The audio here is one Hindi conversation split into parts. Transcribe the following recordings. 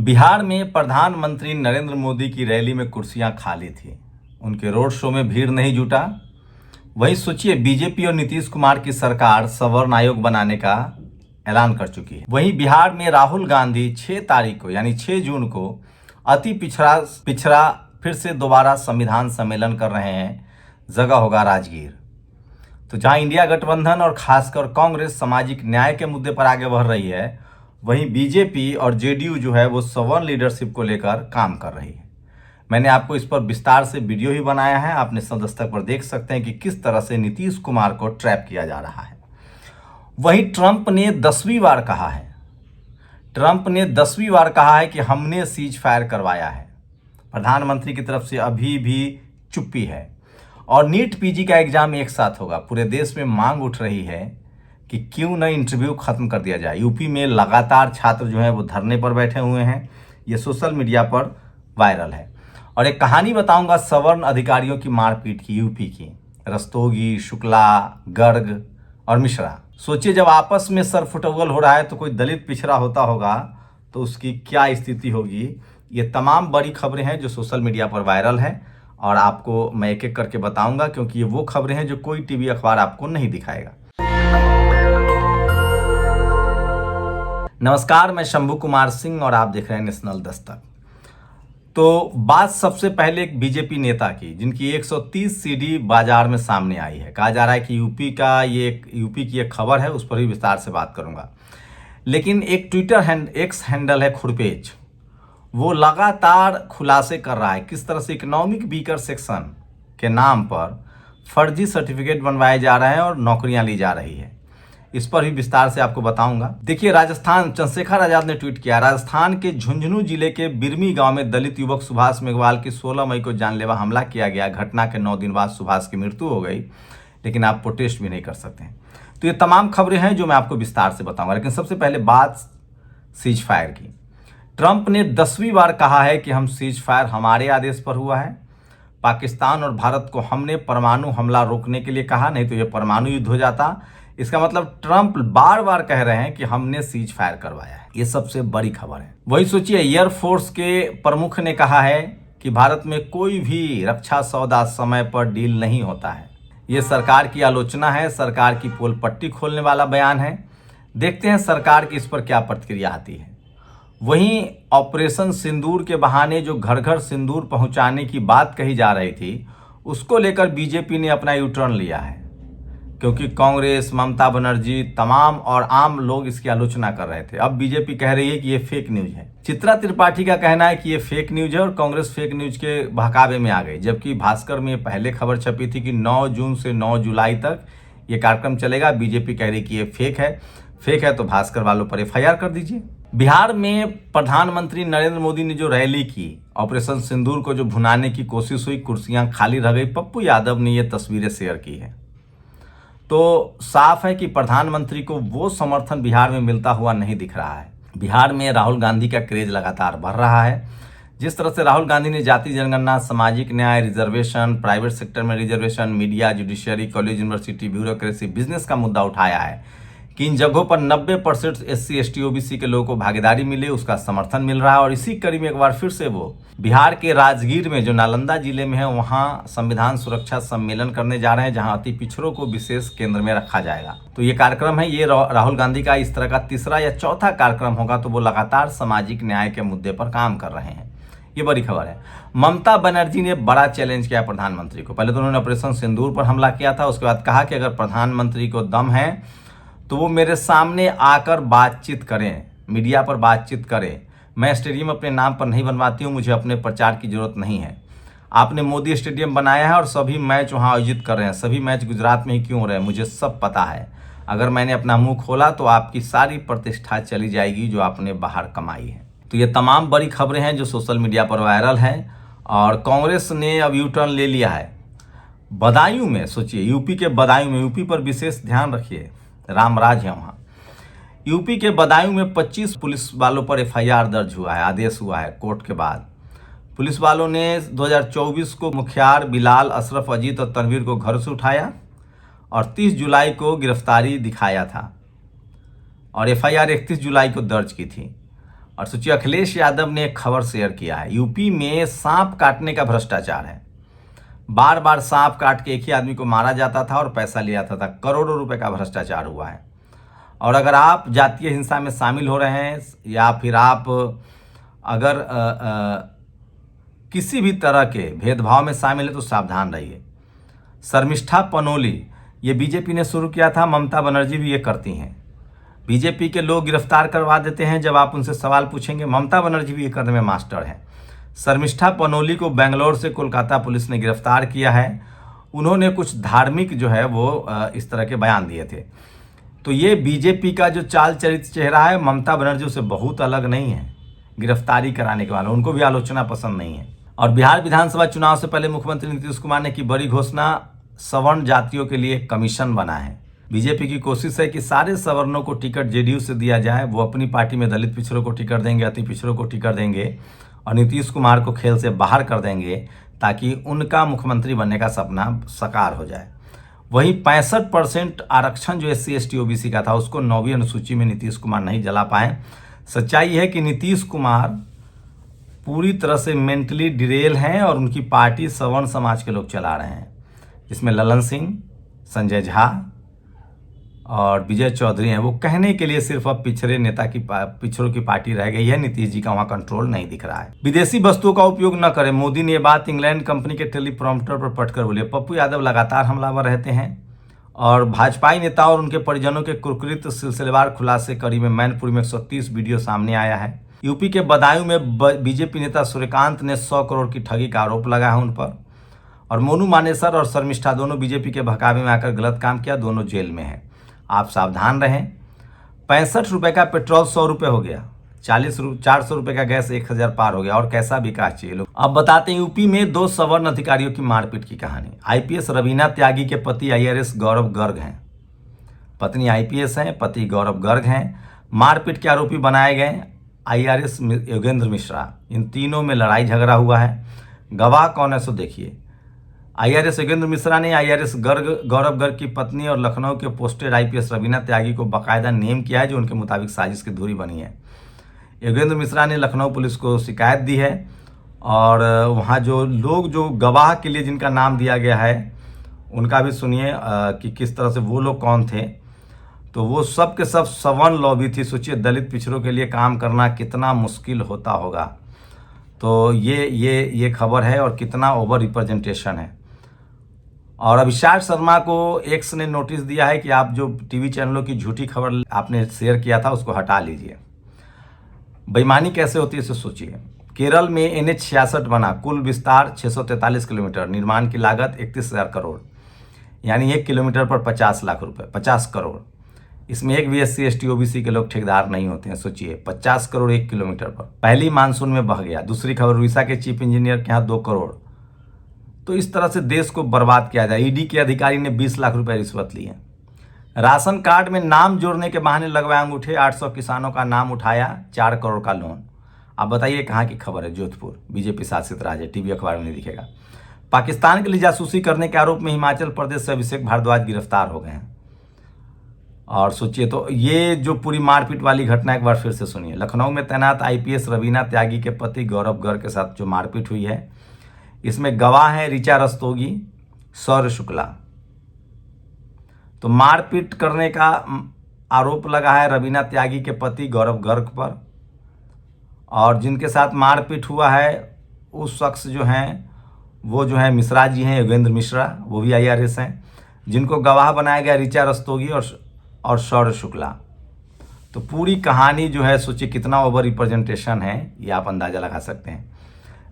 बिहार में प्रधानमंत्री नरेंद्र मोदी की रैली में कुर्सियां खाली थी। उनके रोड शो में भीड़ नहीं जुटा। वहीं सोचिए, बीजेपी और नीतीश कुमार की सरकार सवर्ण आयोग बनाने का ऐलान कर चुकी है। वहीं बिहार में राहुल गांधी 6 तारीख को यानी 6 जून को अति पिछड़ा फिर से दोबारा संविधान सम्मेलन कर रहे हैं। जगह होगा राजगीर। तो जहां इंडिया गठबंधन और खासकर कांग्रेस सामाजिक न्याय के मुद्दे पर आगे बढ़ रही है, वहीं बीजेपी और जेडीयू जो है वो सवर्ण लीडरशिप को लेकर काम कर रही है। मैंने आपको इस पर विस्तार से वीडियो ही बनाया है। आप निशा दस्तक पर देख सकते हैं कि किस तरह से नीतीश कुमार को ट्रैप किया जा रहा है। वहीं ट्रंप ने 10वीं बार कहा है कि हमने सीज फायर करवाया है। प्रधानमंत्री की तरफ से अभी भी चुप्पी है। और नीट पीजी का एग्जाम एक साथ होगा। पूरे देश में मांग उठ रही है कि क्यों न इंटरव्यू खत्म कर दिया जाए। यूपी में लगातार छात्र जो हैं वो धरने पर बैठे हुए हैं। ये सोशल मीडिया पर वायरल है। और एक कहानी बताऊंगा सवर्ण अधिकारियों की मारपीट की, यूपी की। रस्तोगी, शुक्ला, गर्ग और मिश्रा। सोचिए, जब आपस में सरफुटबल हो रहा है तो कोई दलित पिछड़ा होता होगा तो उसकी क्या स्थिति होगी। ये तमाम बड़ी खबरें हैं जो सोशल मीडिया पर वायरल है और आपको मैं एक एक करके बताऊंगा, क्योंकि ये वो खबरें हैं जो कोई टीवी अखबार आपको नहीं दिखाएगा। नमस्कार, मैं शंभू कुमार सिंह और आप देख रहे हैं नेशनल दस्तक। तो बात सबसे पहले एक बीजेपी नेता की, जिनकी 130 सीडी बाजार में सामने आई है। कहा जा रहा है कि यूपी की एक खबर है, उस पर भी विस्तार से बात करूंगा। लेकिन एक ट्विटर एक्स हैंडल है खुरपेच, वो लगातार खुलासे कर रहा है किस तरह से इकोनॉमिक वीकर सेक्शन के नाम पर फर्जी सर्टिफिकेट बनवाए जा रहे हैं और नौकरियां ली जा रही है। इस पर भी विस्तार से आपको बताऊंगा। देखिए, राजस्थान, चंद्रशेखर आजाद ने ट्वीट किया, राजस्थान के झुंझुनू जिले के बिरमी गांव में दलित युवक सुभाष मेघवाल की 16 मई को जानलेवा हमला किया गया। घटना के 9 दिन बाद सुभाष की मृत्यु हो गई, लेकिन आप प्रोटेस्ट भी नहीं कर सकते। तो ये तमाम खबरें हैं जो मैं आपको विस्तार से बताऊंगा। लेकिन सबसे पहले बात सीज फायर की। ट्रंप ने 10वीं बार कहा है कि हम सीज फायर हमारे आदेश पर हुआ है। पाकिस्तान और भारत को हमने परमाणु हमला रोकने के लिए कहा, नहीं तो यह परमाणु युद्ध हो जाता। इसका मतलब ट्रंप बार बार कह रहे हैं कि हमने सीज फायर करवाया है। ये सबसे बड़ी खबर है। वही सोचिए, एयरफोर्स के प्रमुख ने कहा है कि भारत में कोई भी रक्षा सौदा समय पर डील नहीं होता है। ये सरकार की आलोचना है, सरकार की पोल पट्टी खोलने वाला बयान है। देखते हैं सरकार की इस पर क्या प्रतिक्रिया आती है। वहीं ऑपरेशन सिंदूर के बहाने जो घर घर सिंदूर पहुंचाने की बात कही जा रही थी, उसको लेकर बीजेपी ने अपना यू टर्न लिया है, क्योंकि कांग्रेस, ममता बनर्जी, तमाम और आम लोग इसकी आलोचना कर रहे थे। अब बीजेपी कह रही है कि ये फेक न्यूज है। चित्रा त्रिपाठी का कहना है कि ये फेक न्यूज है और कांग्रेस फेक न्यूज के बहकावे में आ गई। जबकि भास्कर में पहले खबर छपी थी कि 9 जून से 9 जुलाई तक ये कार्यक्रम चलेगा। बीजेपी कह रही कि ये फेक है तो भास्कर वालों पर FIR कर दीजिए। बिहार में प्रधानमंत्री नरेंद्र मोदी ने जो रैली की, ऑपरेशन सिंदूर को जो भुनाने की कोशिश हुई, कुर्सियां खाली रह गई। पप्पू यादव ने ये तस्वीरें शेयर की है। तो साफ है कि प्रधानमंत्री को वो समर्थन बिहार में मिलता हुआ नहीं दिख रहा है। बिहार में राहुल गांधी का क्रेज लगातार बढ़ रहा है। जिस तरह से राहुल गांधी ने जाति जनगणना, सामाजिक न्याय, रिजर्वेशन, प्राइवेट सेक्टर में reservation, media, judiciary, college, university, bureaucracy, business का मुद्दा उठाया है कि इन जगहों पर 90% SC, ST, OBC के लोगों को भागीदारी मिले, उसका समर्थन मिल रहा है। और इसी कड़ी में एक बार फिर से वो बिहार के राजगीर में, जो नालंदा जिले में है, वहाँ संविधान सुरक्षा सम्मेलन करने जा रहे हैं, जहाँ अति पिछड़ों को विशेष केंद्र में रखा जाएगा। तो ये कार्यक्रम है, ये राहुल गांधी का इस तरह का तीसरा या चौथा कार्यक्रम होगा। तो वो लगातार सामाजिक न्याय के मुद्दे पर काम कर रहे हैं। ये बड़ी खबर है। ममता बनर्जी ने बड़ा चैलेंज किया प्रधानमंत्री को। पहले तो उन्होंने ऑपरेशन सिंदूर पर हमला किया था। उसके बाद कहा कि अगर प्रधानमंत्री को दम है तो वो मेरे सामने आकर बातचीत करें, मीडिया पर बातचीत करें। मैं स्टेडियम अपने नाम पर नहीं बनवाती हूँ, मुझे अपने प्रचार की जरूरत नहीं है। आपने मोदी स्टेडियम बनाया है और सभी मैच वहाँ आयोजित कर रहे हैं। सभी मैच गुजरात में ही क्यों हो रहे हैं, मुझे सब पता है। अगर मैंने अपना मुंह खोला तो आपकी सारी प्रतिष्ठा चली जाएगी जो आपने बाहर कमाई है। तो ये तमाम बड़ी खबरें हैं जो सोशल मीडिया पर वायरल हैं। और कांग्रेस ने अब यू टर्न ले लिया है। बदायूं में सोचिए, यूपी के बदायूं में, यूपी पर विशेष ध्यान रखिए, रामराज है वहाँ। यूपी के बदायूं में 25 पुलिस वालों पर FIR दर्ज हुआ है, आदेश हुआ है कोर्ट के बाद। पुलिस वालों ने 2024 को मुखियार बिलाल, अशरफ, अजीत और तनवीर को घर से उठाया और 30 जुलाई को गिरफ्तारी दिखाया था और FIR 31 जुलाई को दर्ज की थी। और सोचिए अखिलेश यादव ने एक खबर शेयर किया है, यूपी में सांप काटने का भ्रष्टाचार है। बार बार सांप काट के एक ही आदमी को मारा जाता था और पैसा लिया जाता था। करोड़ों रुपए का भ्रष्टाचार हुआ है। और अगर आप जातीय हिंसा में शामिल हो रहे हैं या फिर आप अगर किसी भी तरह के भेदभाव में शामिल है तो सावधान रहिए। शर्मिष्ठा पनोली ये बीजेपी ने शुरू किया था, ममता बनर्जी भी ये करती हैं। बीजेपी के लोग गिरफ्तार करवा देते हैं, जब आप उनसे सवाल पूछेंगे ममता बनर्जी भी ये करने में मास्टर है। शर्मिष्ठा पनोली को बेंगलोर से कोलकाता पुलिस ने गिरफ्तार किया है। उन्होंने कुछ धार्मिक जो है वो इस तरह के बयान दिए थे। तो ये बीजेपी का जो चाल चरित्र चेहरा है ममता बनर्जी से बहुत अलग नहीं है। गिरफ्तारी कराने के वाले उनको भी आलोचना पसंद नहीं है। और बिहार विधानसभा चुनाव से पहले मुख्यमंत्री नीतीश कुमार ने की बड़ी घोषणा, सवर्ण जातियों के लिए कमीशन बना है। बीजेपी की कोशिश है कि सारे सवर्णों को टिकट जेडीयू से दिया जाए। वो अपनी पार्टी में दलित पिछड़ों को टिकट देंगे, अति पिछड़ों को टिकट देंगे और नीतीश कुमार को खेल से बाहर कर देंगे ताकि उनका मुख्यमंत्री बनने का सपना साकार हो जाए। वहीं 65% आरक्षण जो SC ST OBC का था उसको 9वीं अनुसूची में नीतीश कुमार नहीं जला पाए। सच्चाई है कि नीतीश कुमार पूरी तरह से मेंटली डिरेल हैं और उनकी पार्टी सवर्ण समाज के लोग चला रहे हैं, जिसमें ललन सिंह, संजय झा और विजय चौधरी हैं। वो कहने के लिए सिर्फ अब पिछड़े नेता की पिछड़ों की पार्टी रह गई है। नीतीश जी का वहां कंट्रोल नहीं दिख रहा है। विदेशी वस्तुओं का उपयोग न करें, मोदी ने ये बात इंग्लैंड कंपनी के टेलीप्रॉम्प्टर पर पढ़कर बोले। पप्पू यादव लगातार हमलावर रहते हैं और भाजपाई नेता और उनके परिजनों के कुकृत सिलसिलेवार खुलासे कड़ी में मैनपुरी में 130 वीडियो सामने आया है। यूपी के बदायूं में बीजेपी नेता सूर्यकांत ने 100 करोड़ की ठगी का आरोप लगाया है उन पर। और मोनू मानेसर और शर्मिष्ठा दोनों बीजेपी के बहकावे में आकर गलत काम किया, दोनों जेल में हैं। आप सावधान रहें। 65 रुपए का पेट्रोल 100 रुपए हो गया, 400 रुपए का गैस 1000 पार हो गया। और कैसा विकास चाहिए लोग। अब बताते हैं यूपी में 2 सवर्ण अधिकारियों की मारपीट की कहानी। IPS रवीना त्यागी के पति IRS गौरव गर्ग हैं। पत्नी IPS हैं, पति गौरव गर्ग हैं। मारपीट के आरोपी बनाए गए IRS योगेंद्र मिश्रा। इन तीनों में लड़ाई झगड़ा हुआ है। गवाह कौन है सो देखिए। IRS योगेंद्र मिश्रा ने IRS गौरव गर्ग की पत्नी और लखनऊ के पोस्टेड IPS रवीना त्यागी को बाकायदा नेम किया है, जो उनके मुताबिक साजिश की धुरी बनी है। योगेंद्र मिश्रा ने लखनऊ पुलिस को शिकायत दी है और वहाँ जो लोग जो गवाह के लिए जिनका नाम दिया गया है उनका भी सुनिए कि किस तरह से वो लोग कौन थे। तो वो सब के सब सवर्ण लॉबी थी। सोचिए दलित पिछड़ों के लिए काम करना कितना मुश्किल होता होगा। तो ये खबर है और कितना ओवर रिप्रेजेंटेशन है। और अभिषेक शर्मा को एक्स ने नोटिस दिया है कि आप जो टीवी चैनलों की झूठी खबर आपने शेयर किया था उसको हटा लीजिए। बेईमानी कैसे होती है इसे सोचिए। केरल में NH 66 बना, कुल विस्तार 643 किलोमीटर, निर्माण की लागत 31,000 करोड़, यानी 1 किलोमीटर पर 50 लाख रुपए, 50 करोड़। इसमें एक भी SC ST OBC के लोग ठेकेदार नहीं होते हैं। सोचिए 50 करोड़ 1 किलोमीटर पर। पहली मानसून में बह गया। दूसरी खबर, उड़ीसा के चीफ इंजीनियर के यहाँ 2 करोड़। तो इस तरह से देश को बर्बाद किया जाए। ED के अधिकारी ने 20 लाख रुपए रिश्वत ली है। राशन कार्ड में नाम जोड़ने के बहाने लगवाए अंगूठे, 800 किसानों का नाम उठाया, 4 करोड़ का लोन। आप बताइए कहाँ की खबर है। जोधपुर, बीजेपी शासित राज्य, टीवी अखबार में नहीं दिखेगा। पाकिस्तान के लिए जासूसी करने के आरोप में हिमाचल प्रदेश से अभिषेक भारद्वाज गिरफ्तार हो गए हैं। और सोचिए तो ये जो पूरी मारपीट वाली घटना एक बार फिर से सुनिए। लखनऊ में तैनात IPS रवीना त्यागी के पति गौरव गर्ग के साथ जो मारपीट हुई है, इसमें गवाह हैं ऋचा रस्तोगी, सौर्य शुक्ला। तो मारपीट करने का आरोप लगा है रवीना त्यागी के पति गौरव गर्ग पर। और जिनके साथ मारपीट हुआ है उस शख्स जो हैं वो जो है मिश्रा जी हैं, योगेंद्र मिश्रा, वो भी IRS हैं। जिनको गवाह बनाया गया ऋचा रस्तोगी और सौर्य शुक्ला। तो पूरी कहानी जो है सोचिए कितना ओवर रिप्रेजेंटेशन है, ये आप अंदाजा लगा सकते हैं।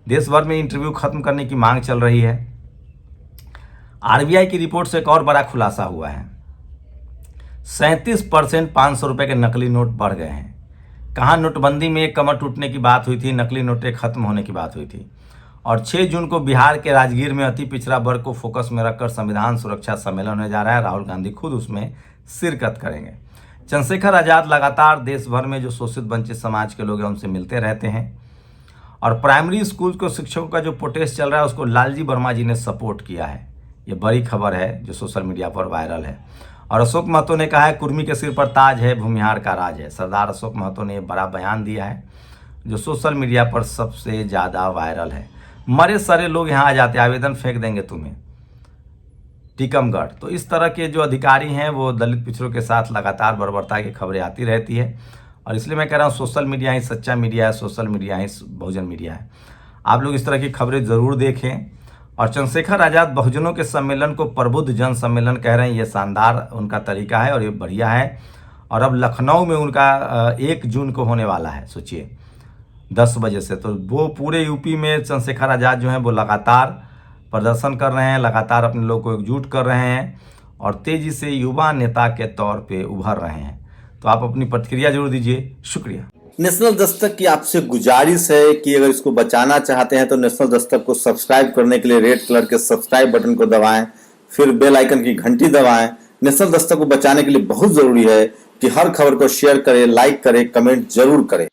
देश भर में इंटरव्यू खत्म करने की मांग चल रही है। RBI की रिपोर्ट से एक और बड़ा खुलासा हुआ है। 37% 500 रुपए के नकली नोट बढ़ गए हैं। कहाँ नोटबंदी में एक कमर टूटने की बात हुई थी, नकली नोटें खत्म होने की बात हुई थी। और 6 जून को बिहार के राजगीर में अति पिछड़ा वर्ग को फोकस में रखकर संविधान सुरक्षा सम्मेलन होने जा रहा है। राहुल गांधी खुद उसमें शिरकत करेंगे। चंद्रशेखर आजाद लगातार देश भर में जो शोषित वंचित समाज के लोग हैं उनसे मिलते रहते हैं। और प्राइमरी स्कूल को शिक्षकों का जो प्रोटेस्ट चल रहा है उसको लालजी वर्मा जी ने सपोर्ट किया है। ये बड़ी खबर है जो सोशल मीडिया पर वायरल है। और अशोक महतो ने कहा है कुर्मी के सिर पर ताज है, भूमिहार का राज है। सरदार अशोक महतो ने बड़ा बयान दिया है। जो सोशल मीडिया पर सबसे ज़्यादा वायरल है। मरे सारे लोग यहाँ आ जाते हैं, आवेदन फेंक देंगे तुम्हें, टीकमगढ़। तो इस तरह के जो अधिकारी हैं वो दलित पिछड़ों के साथ लगातार बर्बरता की खबरें आती रहती है, और इसलिए मैं कह रहा हूँ सोशल मीडिया ही सच्चा मीडिया है, सोशल मीडिया ही बहुजन मीडिया है। आप लोग इस तरह की खबरें ज़रूर देखें। और चंद्रशेखर आज़ाद बहुजनों के सम्मेलन को प्रबुद्ध जन सम्मेलन कह रहे हैं, ये शानदार उनका तरीका है और ये बढ़िया है। और अब लखनऊ में उनका 1 जून को होने वाला है, सोचिए 10 बजे से। तो वो पूरे यूपी में चंद्रशेखर आज़ाद जो हैं वो लगातार प्रदर्शन कर रहे हैं, लगातार अपने लोग को एकजुट कर रहे हैं और तेज़ी से युवा नेता के तौर पे उभर रहे हैं। तो आप अपनी प्रतिक्रिया जरूर दीजिए। शुक्रिया। नेशनल दस्तक की आपसे गुजारिश है कि अगर इसको बचाना चाहते हैं तो नेशनल दस्तक को सब्सक्राइब करने के लिए रेड कलर के सब्सक्राइब बटन को दबाएं, फिर बेल आइकन की घंटी दबाएं। नेशनल दस्तक को बचाने के लिए बहुत जरूरी है कि हर खबर को शेयर करें, लाइक करें, कमेंट जरूर करें।